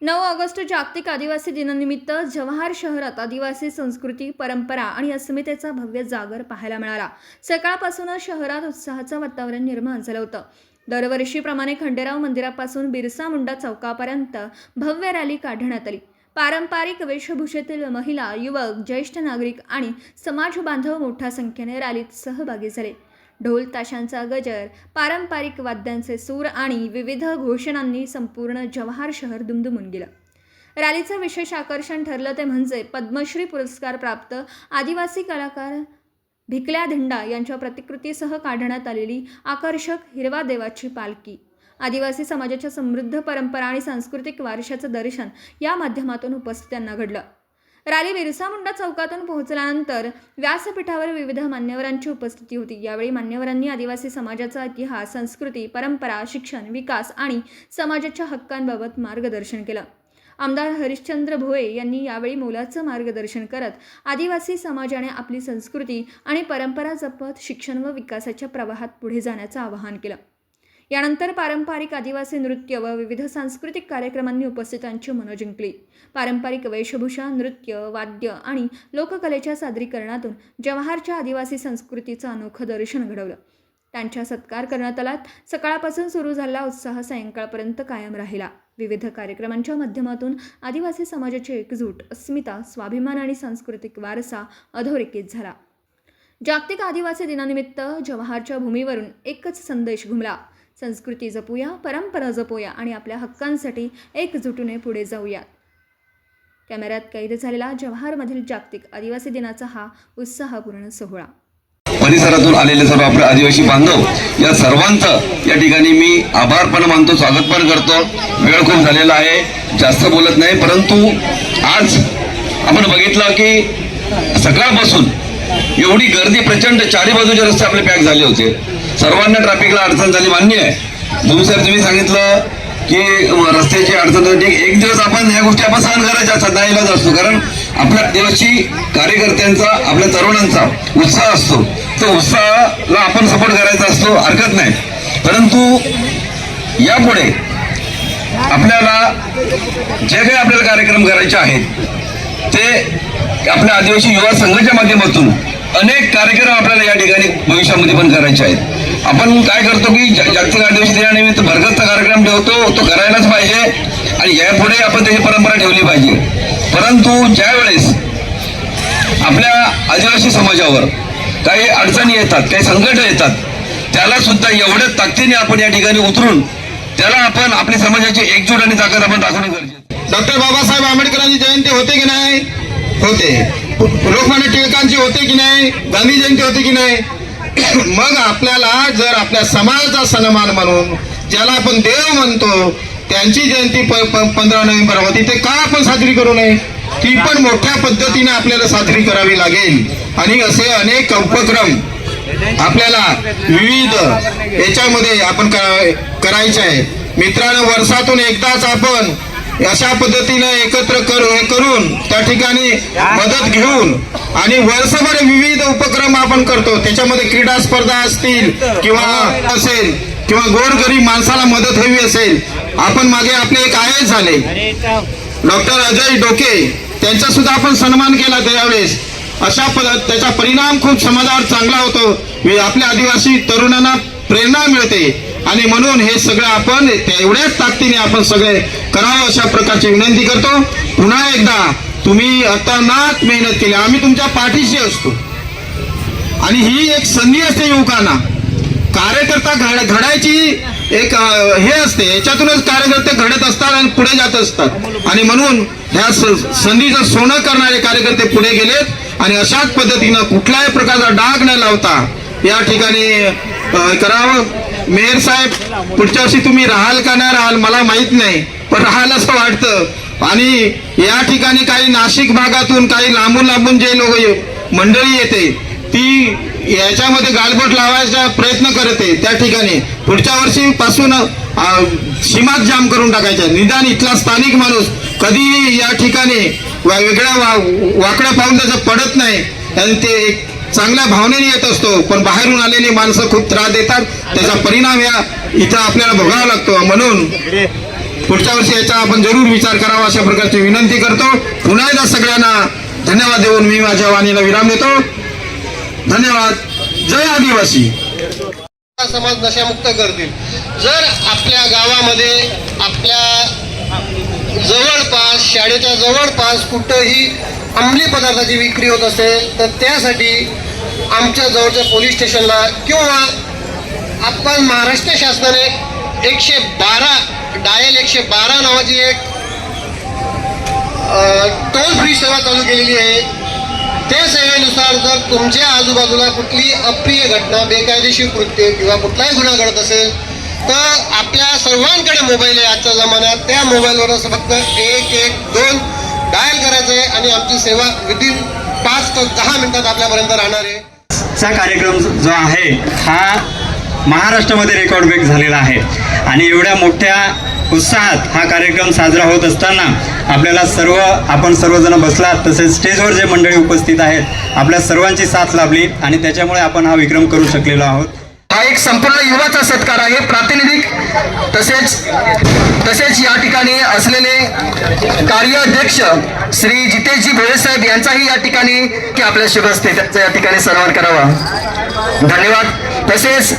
9 August जागतिक आदिवासी दिनानिमित्त जवाहर शहरात आदिवासी संस्कृती, परंपरा आणि अस्मितेचा भव्य जागर पाहायला मिळाला। सकाळपासूनच शहरात उत्साहाचं वातावरण निर्माण झालं होतं। दरवर्षीप्रमाणे खंडेराव मंदिरापासून बिरसा मुंडा चौकापर्यंत भव्य रॅली काढण्यात आली। पारंपरिक वेशभूषेतील महिला, युवक, ज्येष्ठ नागरिक आणि समाज बांधव मोठ्या संख्येने रॅलीत सहभागी झाले। ढोल ताशांचा गजर, पारंपरिक वाद्यांचे सूर आणि विविध घोषणांनी संपूर्ण जवाहर शहर दुमदुमून गेलं। रॅलीचं विशेष आकर्षण ठरलं ते म्हणजे पद्मश्री पुरस्कार प्राप्त आदिवासी कलाकार भिकल्या धिंडा यांच्या प्रतिकृतीसह काढण्यात आलेली आकर्षक हिरवा देवाची पालखी। आदिवासी समाजाच्या समृद्ध परंपरा आणि सांस्कृतिक वारशाचं दर्शन या माध्यमातून उपस्थितांना घडलं। रॅली बिरसा मुंडा चौकातून पोहोचल्यानंतर व्यासपीठावर विविध मान्यवरांची उपस्थिती होती। यावेळी मान्यवरांनी आदिवासी समाजाचा इतिहास, संस्कृती, परंपरा, शिक्षण, विकास आणि समाजाच्या हक्कांबाबत मार्गदर्शन केलं। आमदार हरिश्चंद्र भोये यांनी यावेळी मोलाचं मार्गदर्शन करत आदिवासी समाजाने आपली संस्कृती आणि परंपरा जपत शिक्षण व विकासाच्या प्रवाहात पुढे जाण्याचं आवाहन केलं। यानंतर पारंपरिक आदिवासी नृत्य व विविध सांस्कृतिक कार्यक्रमांनी उपस्थितांची मनं जिंकली। पारंपरिक वेशभूषा, नृत्य, वाद्य आणि लोककलेच्या सादरीकरणातून जवाहरच्या आदिवासी संस्कृतीचं अनोखं दर्शन घडवलं। त्यांचा सत्कार करण्यात आला। सकाळपासून सुरू झालेला उत्साह सायंकाळपर्यंत कायम राहिला। विविध कार्यक्रमांच्या माध्यमातून आदिवासी समाजाची एकजूट, अस्मिता, स्वाभिमान आणि सांस्कृतिक वारसा अधोरेखित झाला। जागतिक आदिवासी दिनानिमित्त जवाहरच्या भूमीवरून एकच संदेश घुमला: संस्कृती जपूया, परंपरा जपूया आणि आपल्या हक्कांसाठी एकजुटीने पुढे जाऊया। कॅमेऱ्यात कैद झालेला जवाहरमधील जागतिक आदिवासी दिनाचा हा उत्साहपूर्ण सोहळा। परिसरातून आलेले सर्व आपले आदिवासी बांधव या सर्वांचं या ठिकाणी मी आभार पण मानतो, स्वागत पण करतो। वेळ खूप झालेला आहे, जास्त बोलत नाही, परंतु आज आपण बघितलं की सकाळपासून एवढी गर्दी प्रचंड, चारी बाजूचे रस्ते आपले पॅक झाले होते। सर्वांना ट्रॅफिकला अडचण झाली, मान्य आहे। साहेब तुम्ही सांगितलं की रस्त्याची अडचण होती। एक दिवस आपण ह्या गोष्टी आपण सहन करायच्या असतात, नाईलाज असतो, कारण आपल्या आदिवासी कार्यकर्त्यांचा, आपल्या तरुणांचा उत्साह असतो। तो उत्साहाला आपण सपोर्ट करायचा असतो, हरकत नाही। परंतु यापुढे आपल्याला जे काही आपल्याला कार्यक्रम करायचे आहेत ते आपल्या आदिवासी युवा संघाच्या माध्यमातून अनेक कार्यक्रम आपल्याला या ठिकाणी भविष्यामध्ये पण करायचे आहेत। आपण काय करतो की जागतिक आदिवासी दिनानिमित्त भरगच्च कार्यक्रम ठेवतो, तो करायलाच पाहिजे आणि यापुढे आपण त्याची परंपरा ठेवली पाहिजे। परंतु ज्या वेळेस आपल्या आदिवासी समाजावर काही अडचणी येतात, काही संकट येतात, त्याला सुद्धा एवढ्याच ताकदीने आपण या ठिकाणी उतरून त्याला आपण आपल्या समाजाची एकजूट आणि ताकद आपण दाखवणे गरजेचे। डॉक्टर बाबासाहेब आंबेडकरांची जयंती होते की नाही? होते। लोकमान्य टिळकांची होते की नाही? गांधी जयंती होते की नाही? मग आपल्याला जर आपल्या समाजाचा सन्मान म्हणून ज्याला आपण देव म्हणतो त्यांची जयंती 15 नोव्हेंबर होती, ते का आपण साजरी करू नये? ती पण मोठ्या पद्धतीने आपल्याला साजरी करावी लागेल आणि असे अनेक उपक्रम आपल्याला विविध याच्यामध्ये आपण करायचे आहे। मित्रांनो, वर्षातून एकदाच आपण अशा पद्धतीने एकत्र करून त्या ठिकाणी मदत घेऊन आणि वर्षभर विविध उपक्रम आपण करतो। त्याच्यामध्ये क्रीडा स्पर्धा असतील किंवा असेल किंवा गोरगरीब माणसाला मदत हवी असेल, आपण मागे आपले एक आय झाले डॉक्टर अजय डोके, त्यांचा सुद्धा आपण सन्मान केला त्यावेळेस। अशा त्याचा परिणाम खूप समाजावर चांगला होतो, आपल्या आदिवासी तरुणांना प्रेरणा मिळते आणि म्हणून हे सगळं आपण तेवढ्याच ताकदीने आपण सगळे करावं अशा प्रकारची विनंती करतो। पुन्हा एकदा तुम्ही अतोनात मेहनत केली, आम्ही तुमच्या पाठीशी असतो आणि ही एक संधी असते युवकांना। कार्यकर्ता घडायची एक हे असते, याच्यातूनच कार्यकर्ते घडत असतात आणि पुढे जात असतात आणि म्हणून ह्या संधीचं सोनं करणारे कार्यकर्ते पुढे गेलेत आणि अशाच पद्धतीनं कुठल्याही प्रकारचा डाग न लावता या ठिकाणी करावं। मेयर साहेब, पुढच्या वर्षी तुम्ही राहाल का नाही राहाल मला माहित नाही, पण राहाल असं वाटतं। आणि या ठिकाणी काही नाशिक भागातून काही लांबून जे लोक मंडळी येते ती याच्यामध्ये गालबोट लावायचा प्रयत्न करते, त्या ठिकाणी पुढच्या वर्षी पासून सीमाच जाम करून टाकायच्या। निदान इथला स्थानिक माणूस कधी या ठिकाणी वेगळ्या वाकड्या पाहून त्याचं पडत नाही आणि ते चांगल्या भावनेने येत असतो, पण बाहेरून आलेली माणसं खूप त्रास देतात, त्याचा परिणाम या इथं आपल्याला भोगावा लागतो। म्हणून पुढच्या वर्षी याचा आपण जरूर विचार करावा अशा प्रकारची विनंती करतो. पुन्हा एकदा सगळ्यांना धन्यवाद देऊन मी माझ्या वाणीला विराम देतो. धन्यवाद. जय आदिवासी. समाज नशामुक्त करतील. जर आपल्या गावामध्ये आपल्या जवळपास शाळेच्या जवळपास कुठंही अंमली पदार्थाची विक्री होत असेल तर त्यासाठी आमच्या जवळच्या पोलीस स्टेशनला किंवा आपण महाराष्ट्र शासनाने 112 डायल 112 नावाची एक टोल फ्री सेवा चालू केलेली आहे. त्या सेवेनुसार जर तुमच्या आजूबाजूला कुठली अप्रिय घटना, बेकायदेशीर कृत्य किंवा कुठलाही गुन्हा घडत असेल तर आपल्या सर्वांकडे मोबाईल आहे आजच्या जमान्यात. त्या मोबाईलवरच फक्त 112 डायल करायचं आहे आणि आमची सेवा विदिन 5 ते 10 मिनिटात आपल्यापर्यंत राहणार आहे. चा कार्यक्रम जो आहे हा महाराष्ट्रामध्ये रेकॉर्ड ब्रेक झालेला आहे आणि एवढ्या मोठ्या उत्साहात हा कार्यक्रम साजरा होत असताना आपल्याला आपण सर्वजण बसलात, तसेच स्टेजवर जे मंडळी उपस्थित आहेत आपल्या सर्वांची साथ लाभली आणि त्याच्यामुळे आपण हा विक्रम करू शकलेलो आहोत. हा एक संपूर्ण युवाचा सत्कार आहे. प्रातिनिधिक तसेच या ठिकाणी असलेले कार्याध्यक्ष श्री जितेशजी भोळे साहेब यांचाही या ठिकाणी की आपल्या शुभ असते त्याचा या ठिकाणी सन्मान करावा. धन्यवाद. तसेच